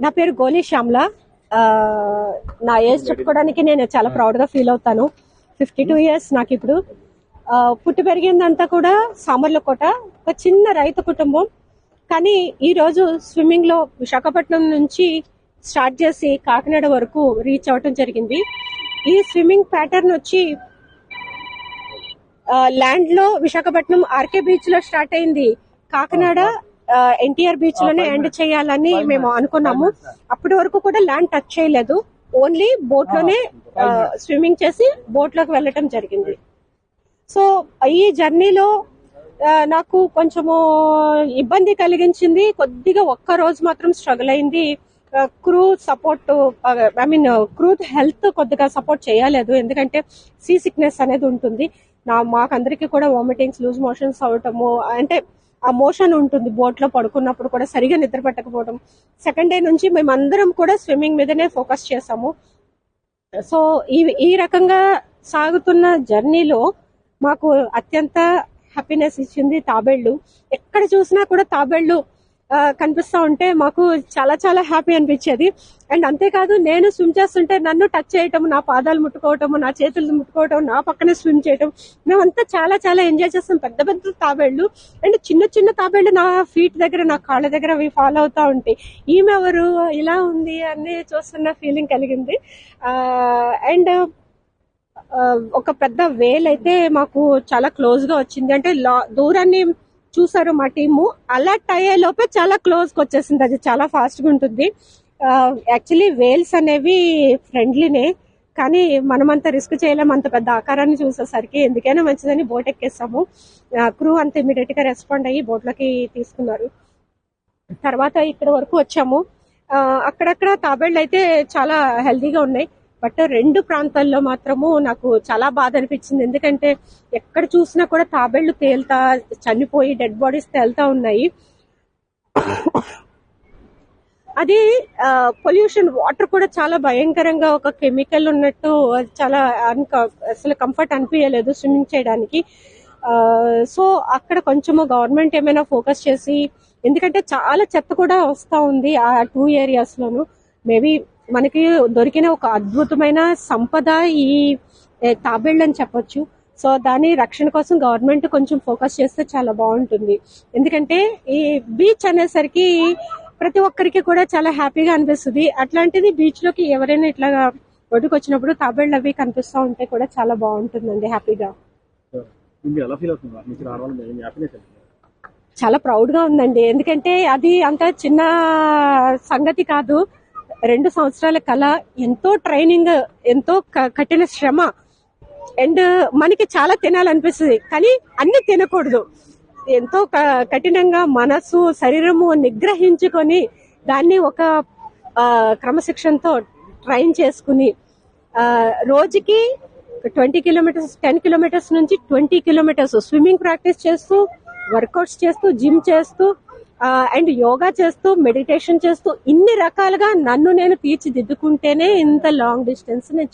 నా పేరు గోలి శ్యామ్ల. నా ఏజ్ చెప్పుకోవడానికి నేను చాలా ప్రౌడ్ గా ఫీల్ అవుతాను. 52 ఇయర్స్ నాకు ఇప్పుడు. పుట్టి పెరిగిందంతా కూడా సామర్లకోట, ఒక చిన్న రైతు కుటుంబం. కానీ ఈ రోజు స్విమ్మింగ్ లో విశాఖపట్నం నుంచి స్టార్ట్ చేసి కాకినాడ వరకు రీచ్ అవటం జరిగింది. ఈ స్విమ్మింగ్ ప్యాటర్న్ వచ్చి ల్యాండ్ లో విశాఖపట్నం ఆర్కే బీచ్ లో స్టార్ట్ అయింది. కాకినాడ ఎన్టీఆర్ బీచ్ లోనే ఎండ్ చేయాలని మేము అనుకున్నాము. అప్పటి వరకు కూడా ల్యాండ్ టచ్ చేయలేదు, ఓన్లీ బోట్ లోనే స్విమ్మింగ్ చేసి బోట్ లోకి వెళ్ళటం జరిగింది. సో ఈ జర్నీలో నాకు కొంచెము ఇబ్బంది కలిగించింది. కొద్దిగా ఒక్క రోజు మాత్రం స్ట్రగుల్ అయింది. క్రూ సపోర్ట్, క్రూ హెల్త్ కొద్దిగా సపోర్ట్ చేయలేదు. ఎందుకంటే సీ సిక్నెస్ అనేది ఉంటుంది. మాకందరికి కూడా వామిటింగ్స్, లూజ్ మోషన్స్ అవటము, అంటే ఆ మోషన్ ఉంటుంది బోట్ లో పడుకున్నప్పుడు కూడా, సరిగా నిద్ర పట్టకపోవడం. సెకండ్ డే నుంచి మేమందరం కూడా స్విమ్మింగ్ మీదనే ఫోకస్ చేసాము. సో ఈ రకంగా సాగుతున్న జర్నీలో మాకు అత్యంత హ్యాపీనెస్ ఇచ్చింది తాబేళ్లు. ఎక్కడ చూసినా కూడా తాబేళ్లు కనిపిస్తా ఉంటే మాకు చాలా చాలా హ్యాపీ అనిపించేది. అండ్ అంతేకాదు, నేను స్విమ్ చేస్తుంటే నన్ను టచ్ చేయటం, నా పాదాలు ముట్టుకోవటము, నా చేతులు ముట్టుకోవటం, నా పక్కనే స్విమ్ చేయటం, మేమంతా చాలా చాలా ఎంజాయ్ చేస్తాం. పెద్ద పెద్ద తాబేళ్లు అండ్ చిన్న చిన్న తాబేళ్లు నా ఫీట్ దగ్గర, నా కాళ్ళ దగ్గర అవి ఫాలో అవుతా ఉంటాయి. ఈమె ఎవరు, ఇలా ఉంది అని చూస్తున్న ఫీలింగ్ కలిగింది. అండ్ ఒక పెద్ద వేల్ అయితే మాకు చాలా క్లోజ్ గా వచ్చింది. అంటే దూరాన్ని చూసారు మా టీము, అలర్ట్ అయ్యే లోపే చాలా క్లోజ్ గా వచ్చేసింది. అది చాలా ఫాస్ట్ గా ఉంటుంది. యాక్చువల్లీ వేల్స్ అనేవి ఫ్రెండ్లీనే, కానీ మనమంతా రిస్క్ చేయలేం అంత పెద్ద ఆకారాన్ని చూసేసరికి. ఎందుకైనా మంచిదని బోట్ ఎక్కేస్తాము. క్రూ అంత ఇమీడియట్ గా రెస్పాండ్ అయ్యి బోట్ లోకి తీసుకున్నారు. తర్వాత ఇక్కడ వరకు వచ్చాము. అక్కడక్కడ తాబేళ్లు అయితే చాలా హెల్దీగా ఉన్నాయి. బట్ 2 ప్రాంతాల్లో మాత్రము నాకు చాలా బాధ అనిపించింది. ఎందుకంటే ఎక్కడ చూసినా కూడా తాబేళ్లు తేలుతా, చనిపోయి డెడ్ బాడీస్ తేలుతా ఉన్నాయి. అది పొల్యూషన్, వాటర్ కూడా చాలా భయంకరంగా ఒక కెమికల్ ఉన్నట్టు, చాలా అసలు కంఫర్ట్ అనిపించలేదు స్విమ్మింగ్ చేయడానికి. సో అక్కడ కొంచెము గవర్నమెంట్ ఏమైనా ఫోకస్ చేసి, ఎందుకంటే చాలా చెత్త కూడా వస్తా ఉంది ఆ 2 ఏరియాస్ లోను. మేబీ మనకి దొరికిన ఒక అద్భుతమైన సంపద ఈ తాబేళ్ళు అని చెప్పొచ్చు. సో దాని రక్షణ కోసం గవర్నమెంట్ కొంచెం ఫోకస్ చేస్తే చాలా బాగుంటుంది. ఎందుకంటే ఈ బీచ్ అనేసరికి ప్రతి ఒక్కరికి కూడా చాలా హ్యాపీగా అనిపిస్తుంది. అట్లాంటిది బీచ్ లోకి ఎవరైనా ఇట్లా ఒడ్డుకు వచ్చినప్పుడు తాబేళ్ళు అవి కనిపిస్తూ ఉంటే కూడా చాలా బాగుంటుందండి, హ్యాపీగా. చాలా ప్రౌడ్ గా ఉందండి. ఎందుకంటే అది అంత చిన్న సంగతి కాదు. 2 సంవత్సరాల కళ, ఎంతో ట్రైనింగ్, ఎంతో కఠిన శ్రమ. అండ్ మనకి చాలా తినాలనిపిస్తుంది, కానీ అన్ని తినకూడదు. ఎంతో కఠినంగా మనసు, శరీరము నిగ్రహించుకొని దాన్ని ఒక క్రమశిక్షణతో ట్రైన్ చేసుకుని రోజుకి 20 కిలోమీటర్స్, 10 కిలోమీటర్స్ నుంచి 20 కిలోమీటర్స్ స్విమ్మింగ్ ప్రాక్టీస్ చేస్తూ, వర్కౌట్స్ చేస్తూ, జిమ్ చేస్తూ, అండ్ యోగా చేస్తూ, మెడిటేషన్ చేస్తూ, ఇన్ని రకాలుగా నన్ను నేను తీర్చిదిద్దుకుంటేనే ఇంత లాంగ్ డిస్టెన్స్